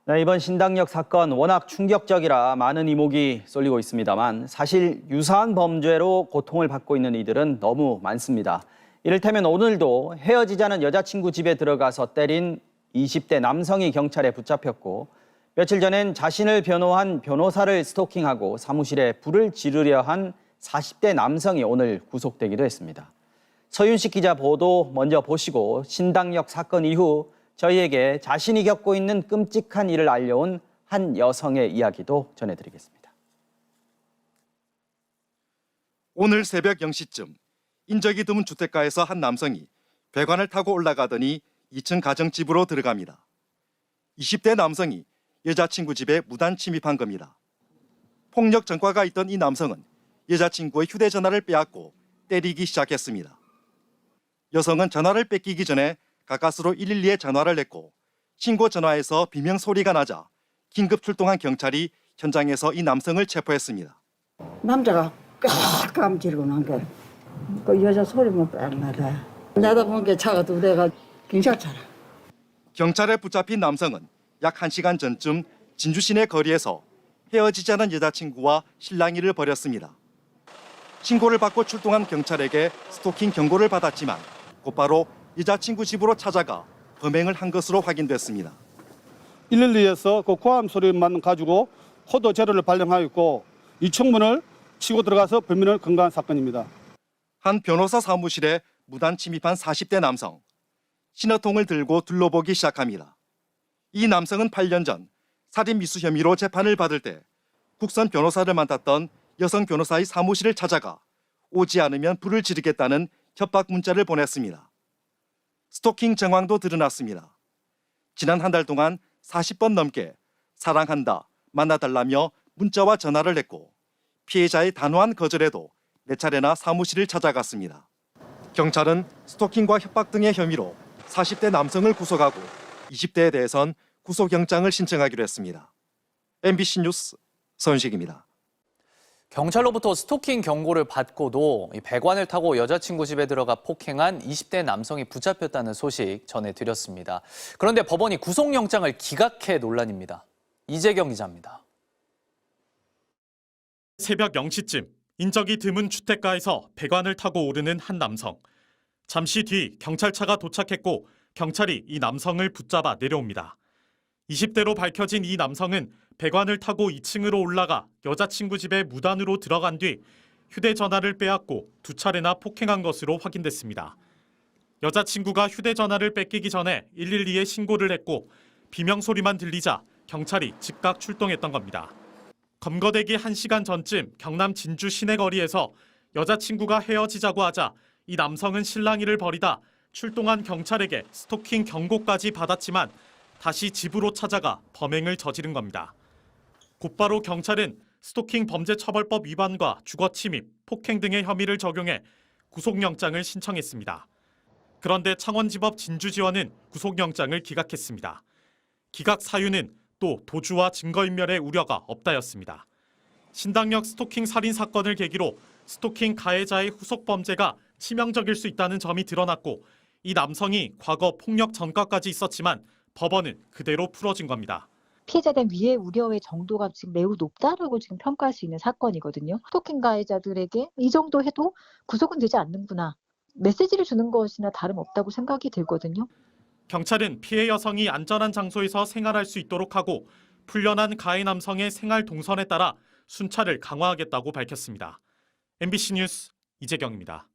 네, 이번 신당역 사건 워낙 충격적이라 많은 이목이 쏠리고 있습니다만 사실 유사한 범죄로 고통을 받고 있는 이들은 너무 많습니다. 이를테면 오늘도 헤어지자는 여자친구 집에 들어가서 때린 20대 남성이 경찰에 붙잡혔고 며칠 전엔 자신을 변호한 변호사를 스토킹하고 사무실에 불을 지르려 한 40대 남성이 오늘 구속되기도 했습니다. 서윤식 기자 보도 먼저 보시고 신당역 사건 이후 저희에게 자신이 겪고 있는 끔찍한 일을 알려온 한 여성의 이야기도 전해드리겠습니다. 오늘 새벽 0시쯤 인적이 드문 주택가에서 한 남성이 배관을 타고 올라가더니 2층 가정집으로 들어갑니다. 20대 남성이 여자친구 집에 무단 침입한 겁니다. 폭력 전과가 있던 이 남성은 여자친구의 휴대전화를 빼앗고 때리기 시작했습니다. 여성은 전화를 뺏기기 전에 가까스로 112에 전화를 했고 신고 전화에서 비명 소리가 나자 긴급 출동한 경찰이 현장에서 이 남성을 체포했습니다. 남자가 깍깍 지르고 난 게 그 여자 소리만 빽 나다. 내다본 게 차가 두 대가 경찰차라. 경찰에 붙잡힌 남성은 약 1시간 전쯤 진주 시내 거리에서 헤어지자는 여자친구와 실랑이를 벌였습니다. 신고를 받고 출동한 경찰에게 스토킹 경고를 받았지만 곧바로 여자친구 집으로 찾아가 범행을 한 것으로 확인됐습니다. 112에서 그 고함 소리만 가지고 호도 재료를 발령하였고 이 청문을 치고 들어가서 범인을 검거한 사건입니다. 한 변호사 사무실에 무단 침입한 40대 남성. 신호통을 들고 둘러보기 시작합니다. 이 남성은 8년 전 살인 미수 혐의로 재판을 받을 때 국선 변호사를 맡았던 여성 변호사의 사무실을 찾아가 오지 않으면 불을 지르겠다는 협박 문자를 보냈습니다. 스토킹 정황도 드러났습니다. 지난 한 달 동안 40번 넘게 사랑한다, 만나달라며 문자와 전화를 했고 피해자의 단호한 거절에도 4차례나 사무실을 찾아갔습니다. 경찰은 스토킹과 협박 등의 혐의로 40대 남성을 구속하고 20대에 대해선 구속영장을 신청하기로 했습니다. MBC 뉴스 서윤식입니다. 경찰로부터 스토킹 경고를 받고도 배관을 타고 여자친구 집에 들어가 폭행한 20대 남성이 붙잡혔다는 소식 전해드렸습니다. 그런데 법원이 구속영장을 기각해 논란입니다. 이재경 기자입니다. 새벽 0시쯤 인적이 드문 주택가에서 배관을 타고 오르는 한 남성. 잠시 뒤 경찰차가 도착했고 경찰이 이 남성을 붙잡아 내려옵니다. 20대로 밝혀진 이 남성은 배관을 타고 2층으로 올라가 여자친구 집에 무단으로 들어간 뒤 휴대전화를 빼앗고 2차례나 폭행한 것으로 확인됐습니다. 여자친구가 휴대전화를 뺏기기 전에 112에 신고를 했고 비명소리만 들리자 경찰이 즉각 출동했던 겁니다. 검거되기 1시간 전쯤 경남 진주 시내거리에서 여자친구가 헤어지자고 하자 이 남성은 실랑이를 벌이다 출동한 경찰에게 스토킹 경고까지 받았지만 다시 집으로 찾아가 범행을 저지른 겁니다. 곧바로 경찰은 스토킹 범죄처벌법 위반과 주거침입, 폭행 등의 혐의를 적용해 구속영장을 신청했습니다. 그런데 창원지법 진주지원은 구속영장을 기각했습니다. 기각 사유는 또 도주와 증거인멸의 우려가 없다였습니다. 신당역 스토킹 살인 사건을 계기로 스토킹 가해자의 후속 범죄가 치명적일 수 있다는 점이 드러났고 이 남성이 과거 폭력 전과까지 있었지만 법원은 그대로 풀어진 겁니다. 피해자에 대한 위해 우려의 정도가 지금 매우 높다라고 지금 평가할 수 있는 사건이거든요. 스토킹 가해자들에게 이 정도 해도 구속은 되지 않는구나. 메시지를 주는 것이나 다름없다고 생각이 들거든요. 경찰은 피해 여성이 안전한 장소에서 생활할 수 있도록 하고 풀려난 가해 남성의 생활 동선에 따라 순찰을 강화하겠다고 밝혔습니다. MBC 뉴스 이재경입니다.